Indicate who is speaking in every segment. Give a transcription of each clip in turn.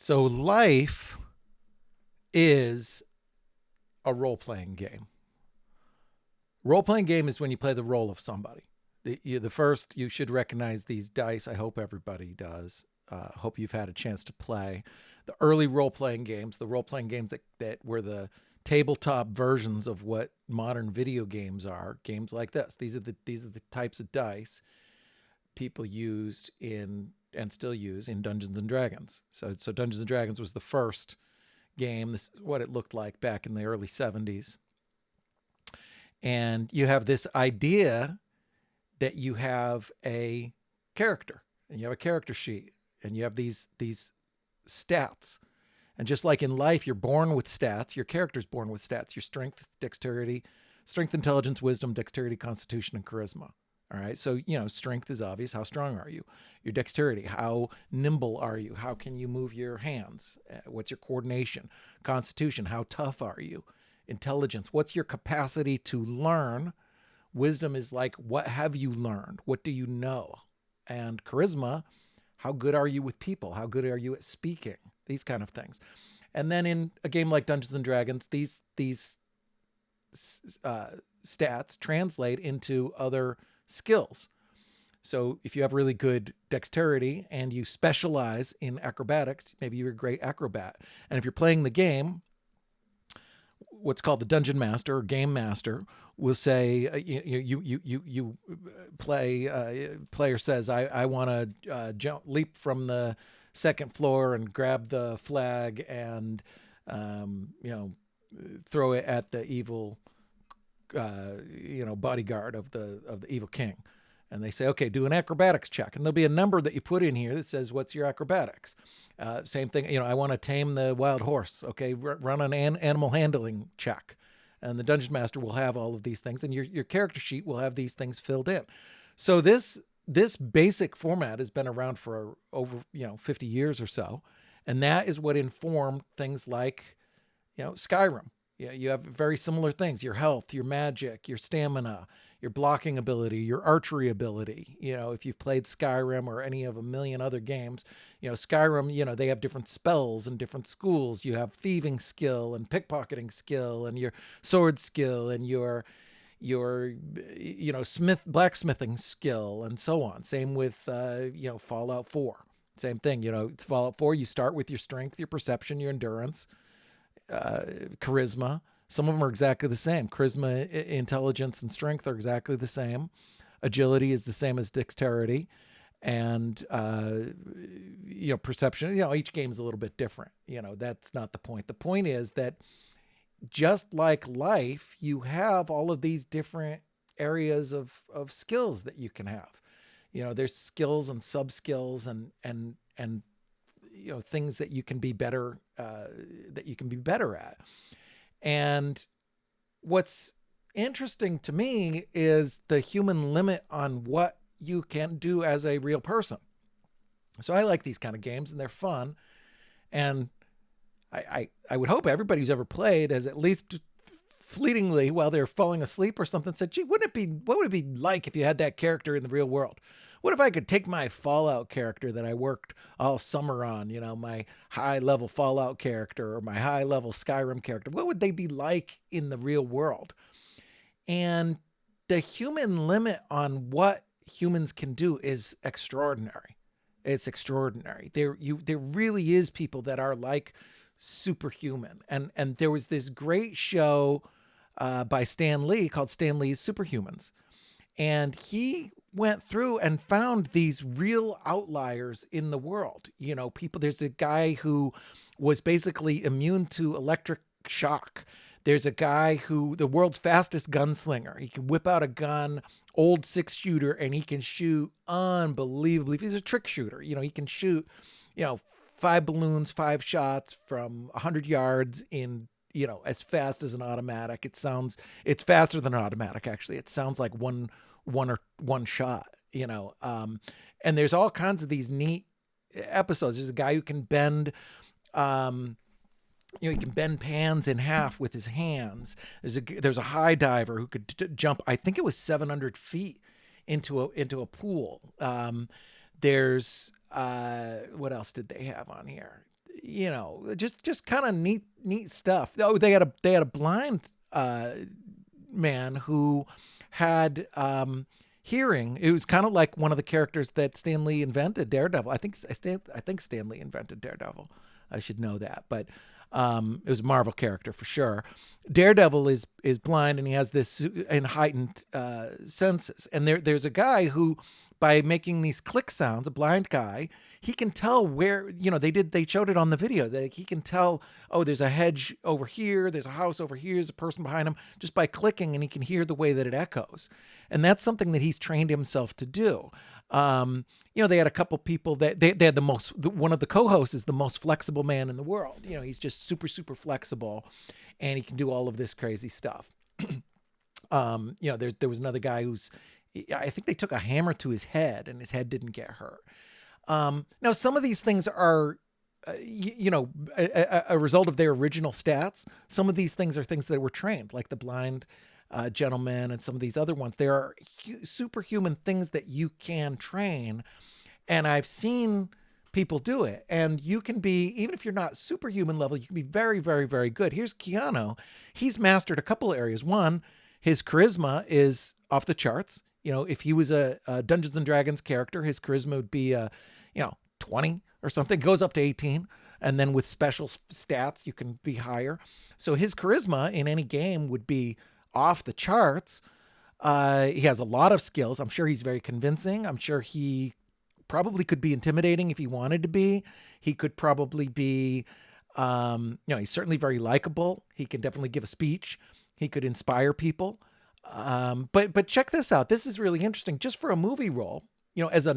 Speaker 1: So life is a role-playing game. Role-playing game is when you play the role of somebody. The first, you should recognize these dice. I hope everybody does. Hope you've had a chance to play the early role-playing games, the role-playing games that were the tabletop versions of what modern video games are. Games like this. These are the types of dice people used in and still use in Dungeons and Dragons. So Dungeons and Dragons was the first game. This is what it looked like back in the early 70s. And you have this idea that you have a character and you have a character sheet and you have these stats. And just like in life, you're born with stats, your character's born with stats, your strength, dexterity, strength, intelligence, wisdom, dexterity, constitution, and charisma. All right. So, strength is obvious. How strong are you? Your dexterity. How nimble are you? How can you move your hands? What's your coordination? Constitution. How tough are you? Intelligence. What's your capacity to learn? Wisdom is like, what have you learned? What do you know? And charisma, how good are you with people? How good are you at speaking? These kind of things. And then in a game like Dungeons and Dragons, these stats translate into other skills. So if you have really good dexterity and you specialize in acrobatics, maybe you're a great acrobat. And if you're playing the game, what's called the dungeon master or game master will say, you play, player says, I want to leap from the second floor and grab the flag and, throw it at the evil, bodyguard of the evil king. And they say, okay, do an acrobatics check. And there'll be a number that you put in here that says, what's your acrobatics? Same thing, I want to tame the wild horse. Okay, run an animal handling check. And the dungeon master will have all of these things. And your character sheet will have these things filled in. So this basic format has been around for over, 50 years or so. And that is what informed things like, Skyrim. Yeah, you have very similar things: your health, your magic, your stamina, your blocking ability, your archery ability. If you've played Skyrim or any of a million other games, Skyrim, they have different spells and different schools. You have thieving skill and pickpocketing skill and your sword skill and your blacksmithing skill and so on. Same with Fallout 4. Same thing. It's Fallout 4. You start with your strength, your perception, your endurance, charisma. Some of them are exactly the same. Charisma, intelligence, and strength are exactly the same. Agility is the same as dexterity, and perception. Each game is a little bit different. That's not the point. The point is that just like life, you have all of these different areas of skills that you can have. There's skills and sub skills and things that you can be better at. And what's interesting to me is the human limit on what you can do as a real person. So I like these kind of games and they're fun. And I would hope everybody who's ever played has at least fleetingly, while they're falling asleep or something, said, gee, what would it be like if you had that character in the real world? What if I could take my Fallout character that I worked all summer on, my high level Fallout character or my high level Skyrim character? What would they be like in the real world? And the human limit on what humans can do is extraordinary. It's extraordinary. There really is people that are like superhuman. And there was this great show by Stan Lee called Stan Lee's Superhumans. And he went through and found these real outliers in the world. People, there's a guy who was basically immune to electric shock. There's a guy who, the world's fastest gunslinger. He can whip out a gun, old 6-shooter, and he can shoot unbelievably. He's a trick shooter. He can shoot, 5 balloons, 5 shots from 100 yards in, as fast as an automatic. It's faster than an automatic, actually. It sounds like one shot, and there's all kinds of these neat episodes. There's a guy who can bend, he can bend pans in half with his hands. There's a high diver who could jump, I think it was 700 feet into a pool. There's what else did they have on here? just kind of neat stuff. Oh, they had a blind man who had hearing. It was kind of like one of the characters that Stan Lee invented, Daredevil. I think Stan Lee invented Daredevil. I should know that, but it was a Marvel character for sure. Daredevil is blind, and he has this and heightened senses. And there's a guy who, by making these click sounds, a blind guy, he can tell where, they showed it on the video, that he can tell, oh, there's a hedge over here, there's a house over here, there's a person behind him, just by clicking, and he can hear the way that it echoes. And that's something that he's trained himself to do. They had a couple people that they had one of the co-hosts is the most flexible man in the world. He's just super, super flexible, and he can do all of this crazy stuff. There was another guy I think they took a hammer to his head, and his head didn't get hurt. Now, some of these things are, a result of their original stats. Some of these things are things that were trained, like the blind gentleman and some of these other ones. There are superhuman things that you can train, and I've seen people do it. And you can be, even if you're not superhuman level, you can be very, very, very good. Here's Keanu. He's mastered a couple areas. One, his charisma is off the charts. If he was a Dungeons and Dragons character, his charisma would be, 20 or something. It goes up to 18. And then with special stats, you can be higher. So his charisma in any game would be off the charts. He has a lot of skills. I'm sure he's very convincing. I'm sure he probably could be intimidating if he wanted to be. He could probably be, he's certainly very likable. He can definitely give a speech. He could inspire people. But check this out. This is really interesting. Just for a movie role, as a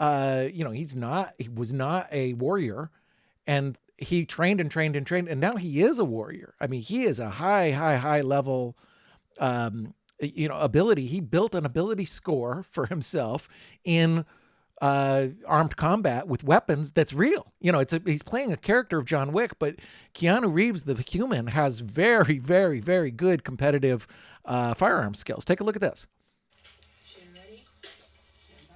Speaker 1: he was not a warrior, and he trained and trained and trained, and now he is a warrior. I mean, he is a high level, ability. He built an ability score for himself in armed combat with weapons that's real. He's playing a character of John Wick, but Keanu Reeves, the human, has very, very, very good competitive firearm skills. Take a look at this.
Speaker 2: Ready? Stand by.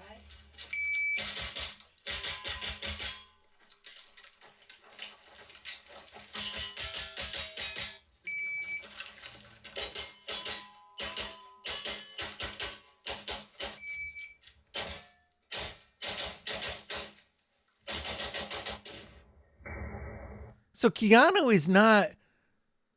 Speaker 1: So Keanu is not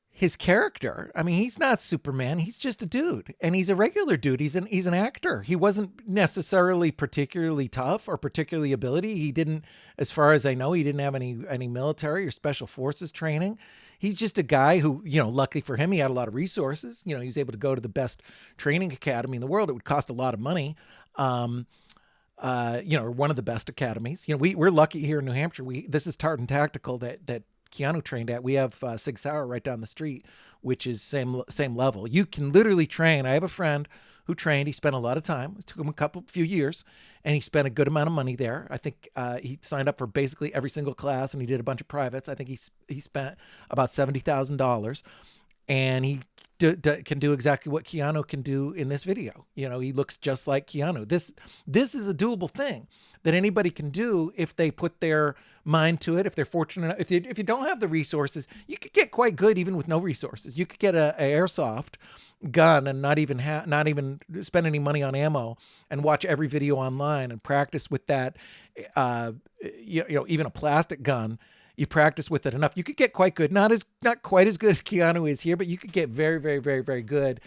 Speaker 1: his character. I mean, he's not Superman. He's just a dude, and he's a regular dude. He's an actor. He wasn't necessarily particularly tough or particularly ability. He didn't, as far as I know, he didn't have any military or special forces training. He's just a guy who, luckily for him, he had a lot of resources. He was able to go to the best training academy in the world. It would cost a lot of money. One of the best academies. We're lucky here in New Hampshire. This is Tartan Tactical that Keanu trained at. We have Sig Sauer right down the street, which is same level. You can literally train. I have a friend who trained. He spent a lot of time. It took him few years, and he spent a good amount of money there. I think he signed up for basically every single class, and he did a bunch of privates. I think he spent about $70,000, and he can do exactly what Keanu can do in this video. He looks just like Keanu. This is a doable thing that anybody can do if they put their mind to it. If they're fortunate, if you don't have the resources, you could get quite good even with no resources. You could get a airsoft gun and not even spend any money on ammo, and watch every video online and practice with that. Even a plastic gun. You practice with it enough, you could get quite good. Not quite as good as Keanu is here, but you could get very, very, very, very good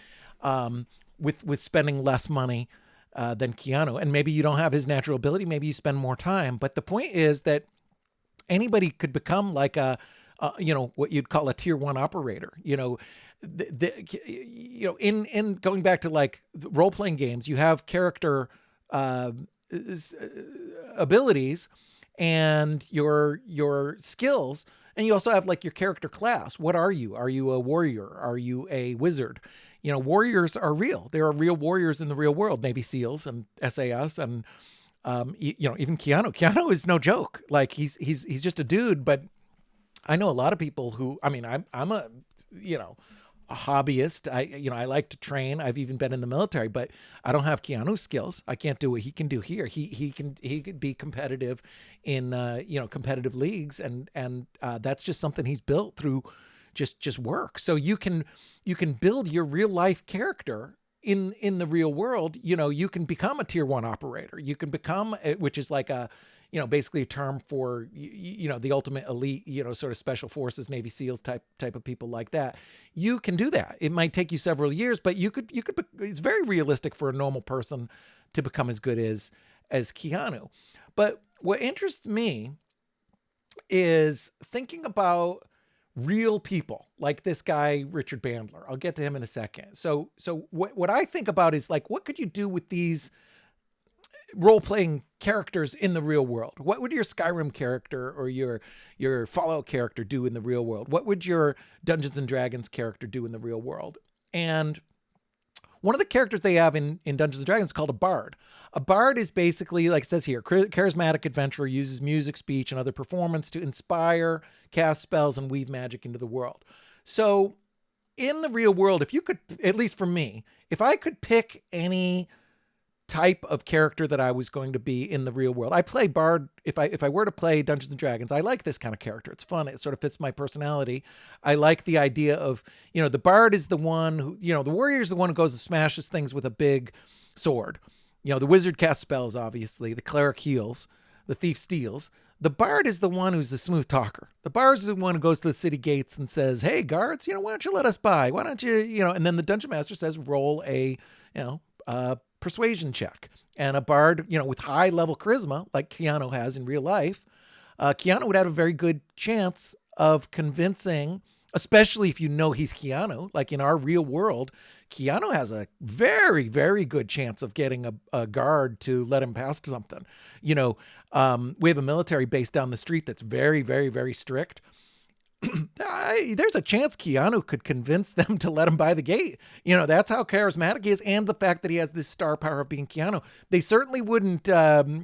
Speaker 1: with spending less money than Keanu. And maybe you don't have his natural ability. Maybe you spend more time. But the point is that anybody could become like what you'd call a tier 1 operator. In going back to like role playing games, you have character abilities and your skills, and you also have like your character class. What are you? Are you a warrior? Are you a wizard? Warriors are real. There are real warriors in the real world, Navy SEALs and SAS, and even Keanu. Keanu is no joke. Like he's just a dude. But I know a lot of people who, I'm a a hobbyist. I like to train. I've even been in the military, but I don't have Keanu's skills. I can't do what he can do here. He could be competitive in competitive leagues, and that's just something he's built through just work. So you can build your real life character in the real world. You can become a tier 1 operator. You can become, which is like a, basically a term for, the ultimate elite, sort of special forces, Navy SEALs type of people like that. You can do that. It might take you several years, but you could, it's very realistic for a normal person to become as good as Keanu. But what interests me is thinking about real people like this guy, Richard Bandler. I'll get to him in a second. So what I think about is like, what could you do with these role-playing characters in the real world? What would your Skyrim character or your Fallout character do in the real world? What would your Dungeons and Dragons character do in the real world? And one of the characters they have in Dungeons and Dragons is called a bard. A bard is basically, like it says here, charismatic adventurer, uses music, speech, and other performance to inspire, cast spells, and weave magic into the world. So in the real world, if you could, at least for me, if I could pick any type of character that I was going to be in the real world, I play bard. If I were to play Dungeons and Dragons, I like this kind of character. It's fun. It sort of fits my personality. I like the idea of, the bard is the one who, the warrior is the one who goes and smashes things with a big sword. The wizard casts spells, obviously. The cleric heals. The thief steals. The bard is the one who's the smooth talker. The bard is the one who goes to the city gates and says, "Hey, guards, why don't you let us by? Why don't you, and then the dungeon master says, roll a, persuasion check. And a bard, with high level charisma, like Keanu has in real life, Keanu would have a very good chance of convincing, especially if he's Keanu, like in our real world, Keanu has a very, very good chance of getting a guard to let him pass something. We have a military base down the street that's very, very, very strict. There's a chance Keanu could convince them to let him by the gate. That's how charismatic he is, and the fact that he has this star power of being Keanu. They certainly wouldn't,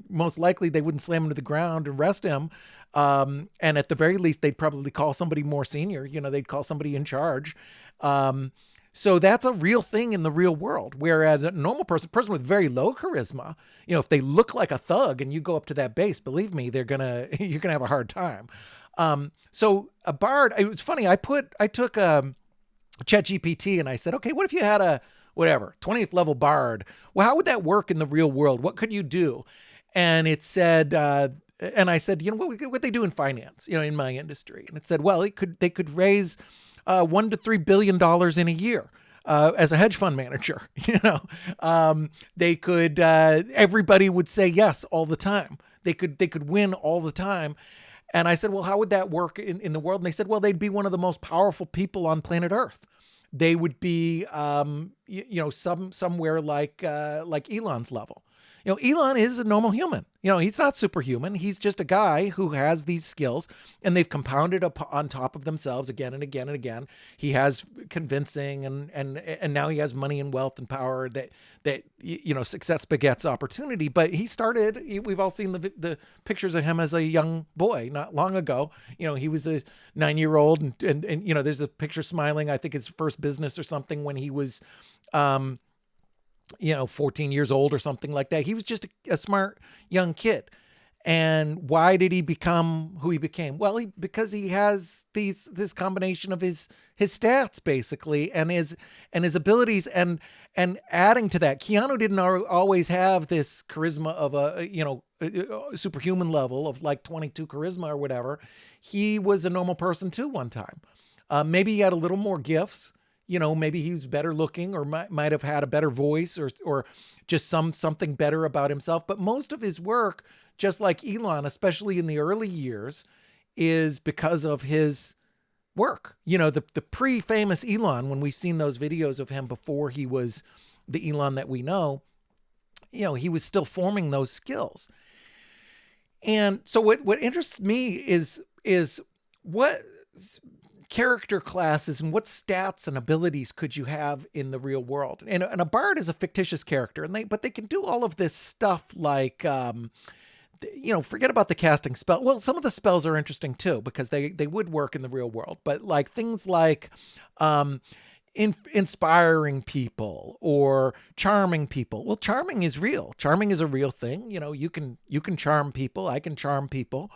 Speaker 1: most likely they wouldn't slam him to the ground and arrest him. And at the very least, they'd probably call somebody more senior. They'd call somebody in charge. So that's a real thing in the real world. Whereas a normal person with very low charisma, if they look like a thug and you go up to that base, believe me, you're gonna have a hard time. So a bard, it was funny. I took ChatGPT and I said, okay, what if you had a 20th level bard? Well, how would that work in the real world? What could you do? And it said, and I said, what they do in finance, in my industry. And it said, well, they could raise $1 to $3 billion in a year. As a hedge fund manager, they could, everybody would say yes all the time. They could win all the time. And I said, well, how would that work in the world? And they said, well, they'd be one of the most powerful people on planet Earth. They would be, somewhere like Elon's level. Elon is a normal human. He's not superhuman. He's just a guy who has these skills, and they've compounded on top of themselves again and again and again. He has convincing, and now he has money and wealth and power that success begets opportunity. But he started. We've all seen the pictures of him as a young boy not long ago. He was a 9-year-old, and there's a picture smiling. I think his first business or something when he was 14 years old or something like that. He was just a smart young kid. And why did he become who he became? Well, because he has this combination of his stats basically, and his abilities, and adding to that, Keanu didn't always have this charisma of a superhuman level of like 22 charisma or whatever. He was a normal person too one time. Maybe he had a little more gifts. Maybe he was better looking, or might have had a better voice, or just something better about himself. But most of his work, just like Elon, especially in the early years, is because of his work. The pre-famous Elon, when we've seen those videos of him before he was the Elon that we know, he was still forming those skills. And so what interests me is what character classes and what stats and abilities could you have in the real world? And a bard is a fictitious character, but they can do all of this stuff like, forget about the casting spell. Well, some of the spells are interesting too, because they would work in the real world, but like things like, inspiring people or charming people. Well, charming is real. Charming is a real thing. You can charm people. I can charm people.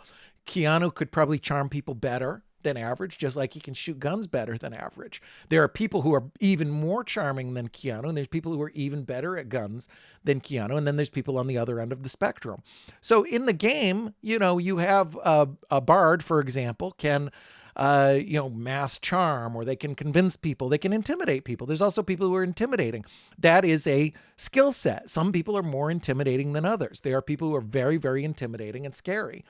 Speaker 1: Keanu could probably charm people better than average, just like he can shoot guns better than average. There are people who are even more charming than Keanu, and there's people who are even better at guns than Keanu, and then there's people on the other end of the spectrum. So in the game, you have a bard, for example, can mass charm, or they can convince people, they can intimidate people. There's also people who are intimidating. That is a skill set. Some people are more intimidating than others. There are people who are very, very intimidating and scary.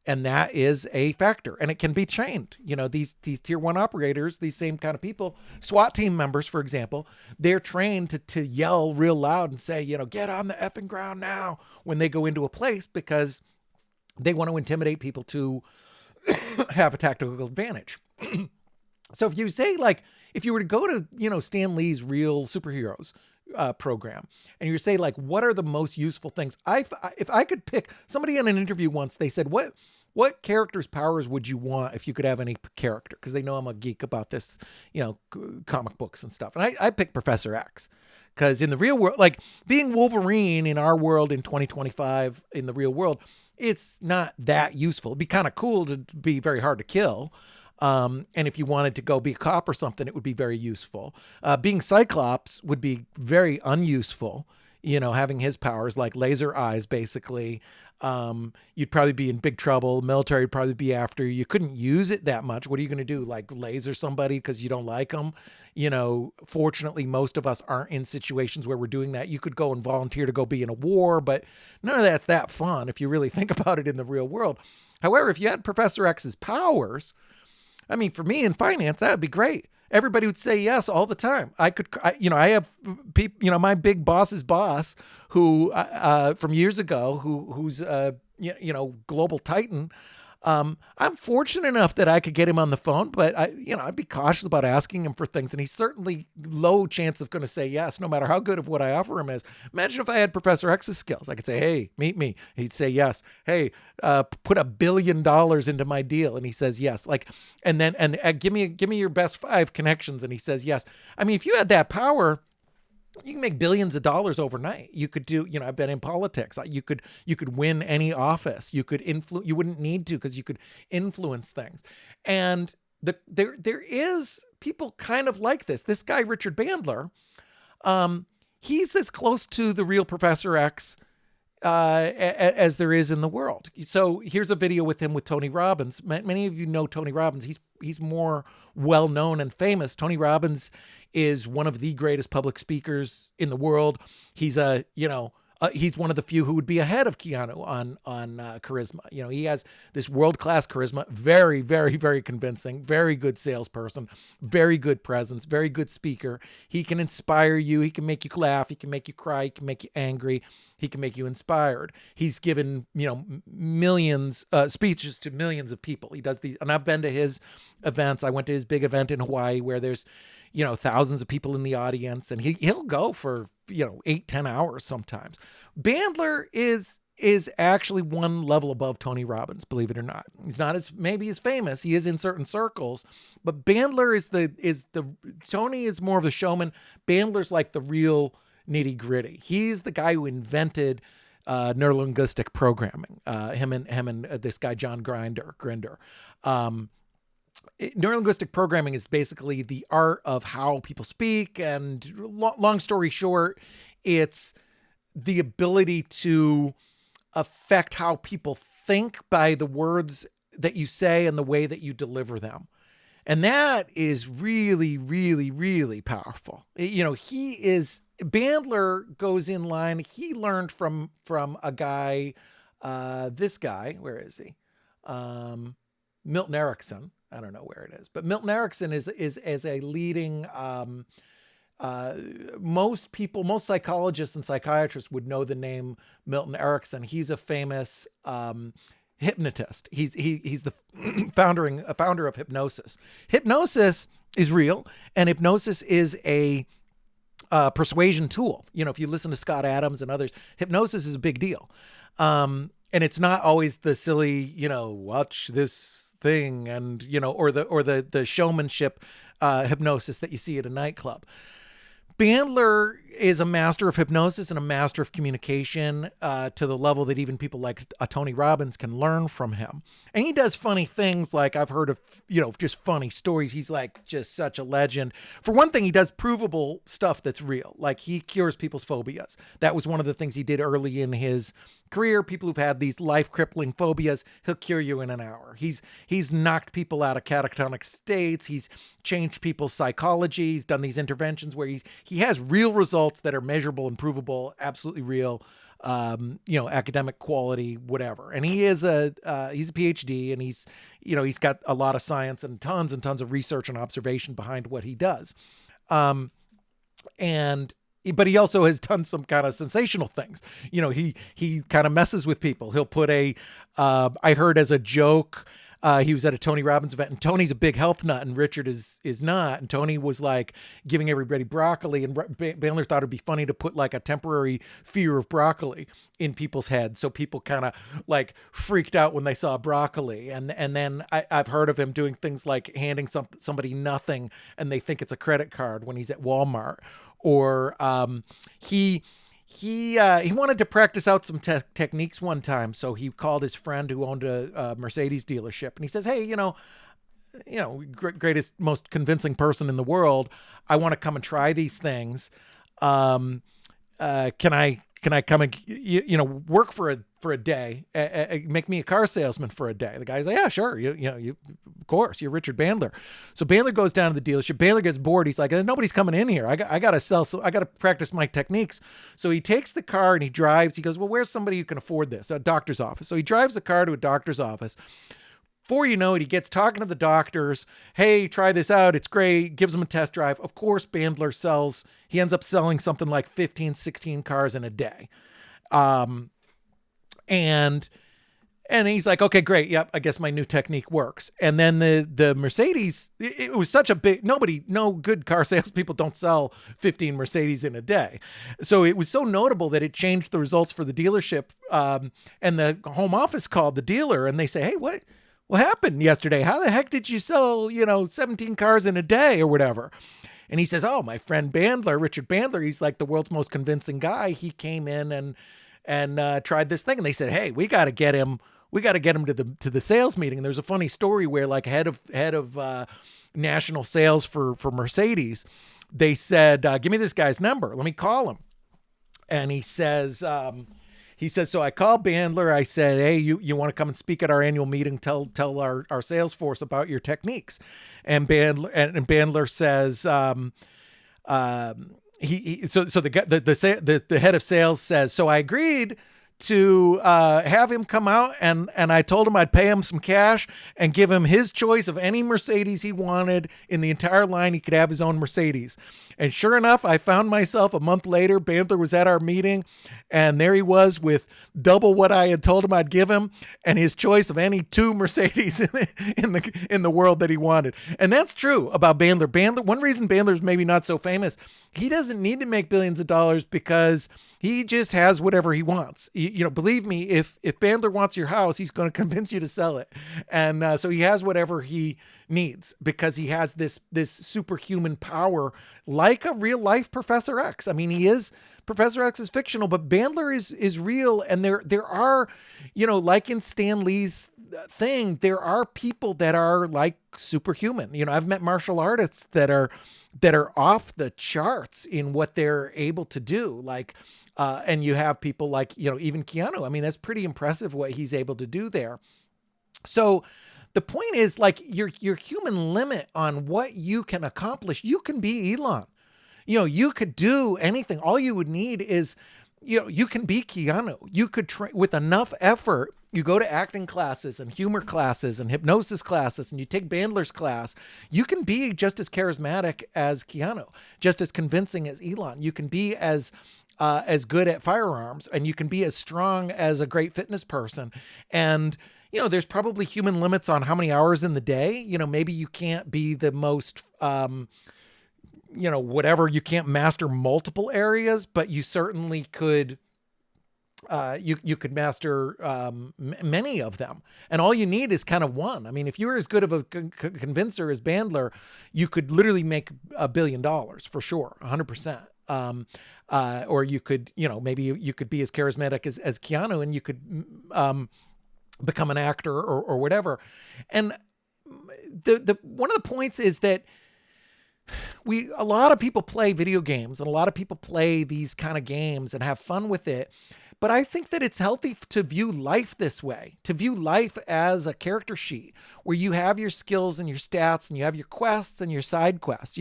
Speaker 1: And that is a factor, and it can be trained. These tier 1 operators, these same kind of people, SWAT team members, for example, they're trained to yell real loud and say, get on the effing ground now when they go into a place, because they want to intimidate people to have a tactical advantage. So if you say, like, if you were to go to, Stan Lee's Real Superheroes program, and you say, like, what are the most useful things? If I could pick, somebody in an interview once, they said, what character's powers would you want if you could have any character? Because they know I'm a geek about this, comic books and stuff. And I picked Professor X, because in the real world, like being Wolverine in our world in 2025, in the real world, it's not that useful. It'd be kind of cool to be very hard to kill. And if you wanted to go be a cop or something, it would be very useful. Being Cyclops would be very unuseful, having his powers like laser eyes, basically. You'd probably be in big trouble. The military would probably be after you. You couldn't use it that much. What are you going to do? Like laser somebody because you don't like them? Fortunately, most of us aren't in situations where we're doing that. You could go and volunteer to go be in a war, but none of that's that fun if you really think about it in the real world. However, if you had Professor X's powers, I mean, for me in finance, that would be great. Everybody would say yes all the time. I have people, my big boss's boss who, from years ago, who's global titan. I'm fortunate enough that I could get him on the phone, but I'd be cautious about asking him for things. And he's certainly low chance of going to say yes, no matter how good of what I offer him is. Imagine if I had Professor X's skills. I could say, hey, meet me. He'd say yes. Hey, put $1 billion into my deal. And he says yes. And give me your best 5 connections. And he says yes. I mean, if you had that power, you can make billions of dollars overnight. You could do, I've been in politics. You could win any office. You could influence. You wouldn't need to, because you could influence things. And there is people kind of like this. This guy Richard Bandler, he's as close to the real Professor X as there is in the world. So here's a video with him with Tony Robbins. Many of you know Tony Robbins. He's more well known and famous. Tony Robbins is one of the greatest public speakers in the world. He's he's one of the few who would be ahead of Keanu on charisma. He has this world-class charisma, very, very, very convincing, very good salesperson, very good presence, very good speaker. He can inspire you. He can make you laugh. He can make you cry. He can make you angry. He can make you inspired. He's given, millions speeches to millions of people. He does these, and I've been to his events. I went to his big event in Hawaii where there's, thousands of people in the audience, and he'll go for, 8-10 hours sometimes. Bandler is actually one level above Tony Robbins, believe it or not. He's not maybe as famous. He is in certain circles, but Bandler is Tony is more of the showman. Bandler's like the real nitty gritty. He's the guy who invented neurolinguistic programming. Him and this guy John Grinder. Neurolinguistic programming is basically the art of how people speak, and long story short, it's the ability to affect how people think by the words that you say and the way that you deliver them. And that is really, really, really powerful. Bandler goes in line. He learned from a guy, this guy, where is he? Milton Erickson. I don't know where it is, but Milton Erickson is a leading, most psychologists and psychiatrists would know the name Milton Erickson. He's a famous, hypnotist. He's the founder of hypnosis. Hypnosis is real, and hypnosis is a persuasion tool. If you listen to Scott Adams and others, hypnosis is a big deal. And it's not always the silly, watch this thing and, or the showmanship hypnosis that you see at a nightclub. Bandler is a master of hypnosis and a master of communication to the level that even people like Tony Robbins can learn from him. And he does funny things, like I've heard of, just funny stories. He's like just such a legend. For one thing, he does provable stuff that's real. Like he cures people's phobias. That was one of the things he did early in his career. People who've had these life-crippling phobias, he'll cure you in an hour. He's knocked people out of catatonic states. He's changed people's psychology. He's done these interventions where he has real results that are measurable and provable, absolutely real, academic quality, whatever. And he's a PhD, and he's got a lot of science and tons of research and observation behind what he does. But he also has done some kind of sensational things. He kind of messes with people. He'll put I heard as a joke, he was at a Tony Robbins event, and Tony's a big health nut and Richard is not. And Tony was like giving everybody broccoli, and Bandler thought it'd be funny to put like a temporary fear of broccoli in people's heads. So people kind of like freaked out when they saw broccoli. And then I've heard of him doing things like handing somebody nothing and they think it's a credit card when he's at Walmart. Or he wanted to practice out some techniques one time. So he called his friend who owned a Mercedes dealership, and he says, "Hey, greatest, most convincing person in the world. I want to come and try these things. Can I come and work for a day? Make me a car salesman for a day?" The guy's like, "Yeah, sure. You of course, you're Richard Bandler." So Bandler goes down to the dealership. Bandler gets bored. He's like, "Nobody's coming in here. I got to sell. So I got to practice my techniques." So he takes the car and he drives. He goes, "Well, where's somebody who can afford this?" A doctor's office. So he drives the car to a doctor's office. Before you know it, he gets talking to the doctors. "Hey, try this out. It's great." Gives them a test drive. Of course, Bandler he ends up selling something like 15, 16 cars in a day. And he's like, "Okay, great. Yep. I guess my new technique works." And then the Mercedes, it was such a big, no good car salespeople don't sell 15 Mercedes in a day. So it was so notable that it changed the results for the dealership. And the home office called the dealer and they say, "Hey, what happened yesterday? How the heck did you sell, 17 cars in a day or whatever?" And he says, "Oh, my friend Bandler, Richard Bandler, he's like the world's most convincing guy. He came in and tried this thing." And they said, "Hey, we got to get him to the sales meeting." And there's a funny story where like head of national sales for Mercedes, they said, "Give me this guy's number. Let me call him." And he says, "So I called Bandler. I said, 'Hey, you want to come and speak at our annual meeting? Tell our sales force about your techniques.'" And Bandler says, so the head of sales says, "So I agreed to have him come out and I told him I'd pay him some cash and give him his choice of any Mercedes he wanted in the entire line. He could have his own Mercedes." And sure enough, I found myself a month later, Bandler was at our meeting and there he was with double what I had told him I'd give him and his choice of any two Mercedes in the world that he wanted. And that's true about Bandler. One reason Bandler's maybe not so famous, he doesn't need to make billions of dollars because he just has whatever he wants. Believe me, if Bandler wants your house, he's going to convince you to sell it. And so he has whatever he needs because he has this superhuman power, like a real life Professor X. I mean, Professor X is fictional, but Bandler is real. And there are, like in Stan Lee's thing, there are people that are like superhuman. I've met martial artists that are off the charts in what they're able to do. Like, and you have people like, even Keanu. I mean, that's pretty impressive what he's able to do there. So the point is, like, your human limit on what you can accomplish. You can be Elon. You could do anything. All you would need is, you can be Keanu. You could with enough effort, you go to acting classes and humor classes and hypnosis classes, and you take Bandler's class. You can be just as charismatic as Keanu, just as convincing as Elon. You can be as good at firearms, and you can be as strong as a great fitness person. And there's probably human limits on how many hours in the day. Maybe you can't be the most, whatever. You can't master multiple areas, but you certainly could you could master many of them, and all you need is kind of one. I mean, if you were as good of a convincer as Bandler, you could literally make $1 billion for sure, 100%. Or you could, maybe you could be as charismatic as Keanu, and you could become an actor or whatever. And the one of the points is that a lot of people play video games, and a lot of people play these kind of games and have fun with it. But I think that it's healthy to view life this way, to view life as a character sheet where you have your skills and your stats, and you have your quests and your side quests.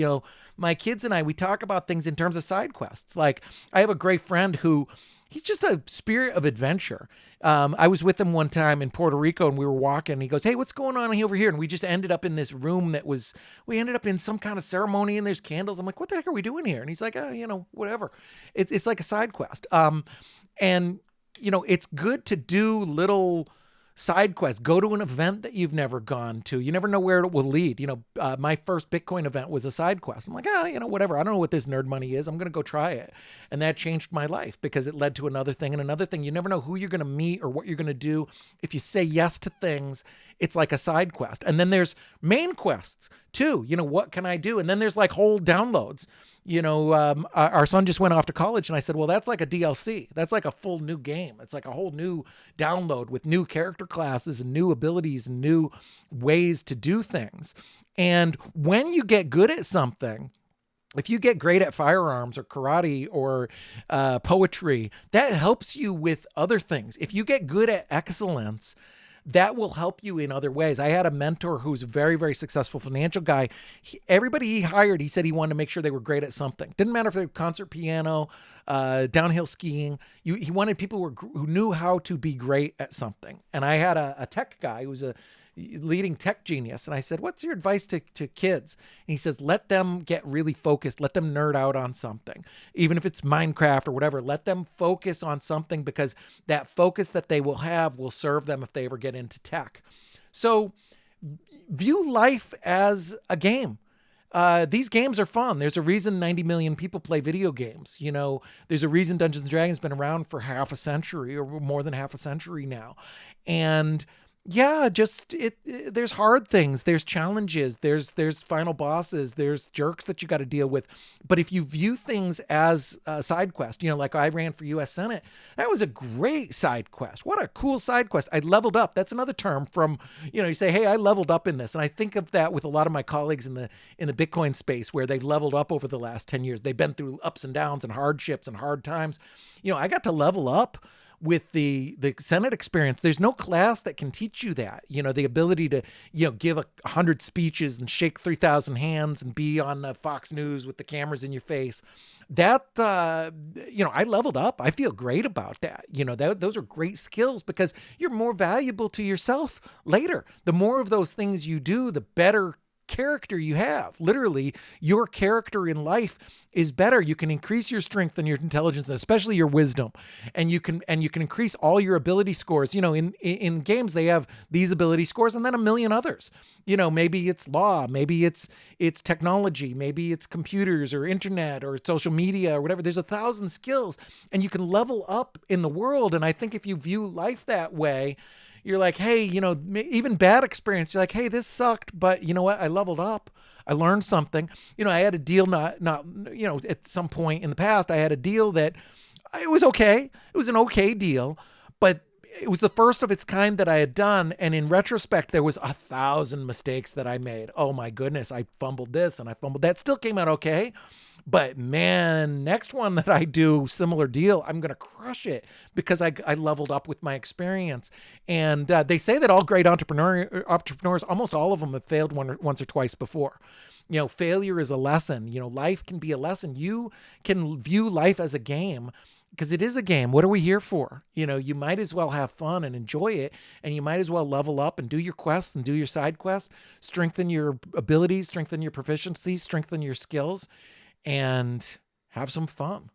Speaker 1: My kids and I, we talk about things in terms of side quests. Like, I have a great friend who, he's just a spirit of adventure. I was with him one time in Puerto Rico, and we were walking, and he goes, "Hey, what's going on over here?" And we just ended up in this room we ended up in some kind of ceremony, and there's candles. I'm like, "What the heck are we doing here?" And he's like, whatever. It's like a side quest. And it's good to do little side quests. Go to an event that you've never gone to. You never know where it will lead. My first Bitcoin event was a side quest. I'm like, whatever. I don't know what this nerd money is. I'm going to go try it. And that changed my life because it led to another thing and another thing. You never know who you're going to meet or what you're going to do. If you say yes to things, it's like a side quest. And then there's main quests too. What can I do? And then there's like whole downloads. Our son just went off to college, and I said, well, that's like a DLC. That's like a full new game. It's like a whole new download with new character classes and new abilities and new ways to do things. And when you get good at something, if you get great at firearms or karate or poetry, that helps you with other things. If you get good at excellence, that will help you in other ways. I had a mentor who's a very, very successful financial guy. Everybody he hired, he said he wanted to make sure they were great at something. Didn't matter if they were concert piano, downhill skiing. He wanted people who knew how to be great at something. And I had a tech guy who was a leading tech genius. And I said, what's your advice to kids? And he says, let them get really focused. Let them nerd out on something. Even if it's Minecraft or whatever, let them focus on something, because that focus that they will have will serve them if they ever get into tech. So view life as a game. These games are fun. There's a reason 90 million people play video games. There's a reason Dungeons and Dragons has been around for half a century or more than half a century now. And yeah, there's hard things, there's challenges, there's final bosses, there's jerks that you got to deal with. But if you view things as a side quest, like I ran for US Senate, that was a great side quest. What a cool side quest. I leveled up. That's another term from, you say, hey, I leveled up in this. And I think of that with a lot of my colleagues in the Bitcoin space, where they've leveled up over the last 10 years. They've been through ups and downs and hardships and hard times. I got to level up with the Senate experience. There's no class that can teach you that, the ability to, give 100 speeches and shake 3,000 hands and be on Fox News with the cameras in your face. That, I leveled up. I feel great about that. Those are great skills, because you're more valuable to yourself later. The more of those things you do, the better character you have. Literally, your character in life is better. You can increase your strength and your intelligence, and especially your wisdom. And you can increase all your ability scores. In games, they have these ability scores and then a million others. Maybe it's law, maybe it's technology, maybe it's computers or internet or social media or whatever. There's 1,000 skills, and you can level up in the world. And I think if you view life that way, you're like, hey, even bad experience, you're like, hey, this sucked, but you know what? I leveled up. I learned something. I had a deal not, at some point in the past, I had a deal that it was okay. It was an okay deal, but it was the first of its kind that I had done. And in retrospect, there was 1,000 mistakes that I made. Oh my goodness. I fumbled this and I fumbled that. Still came out okay. But man, next one that I do, similar deal, I'm going to crush it, because I leveled up with my experience. And they say that all great entrepreneurs, almost all of them have failed once or twice before. Failure is a lesson. Life can be a lesson. You can view life as a game, because it is a game. What are we here for? You might as well have fun and enjoy it, and you might as well level up and do your quests and do your side quests, strengthen your abilities, strengthen your proficiency, strengthen your skills, and have some fun.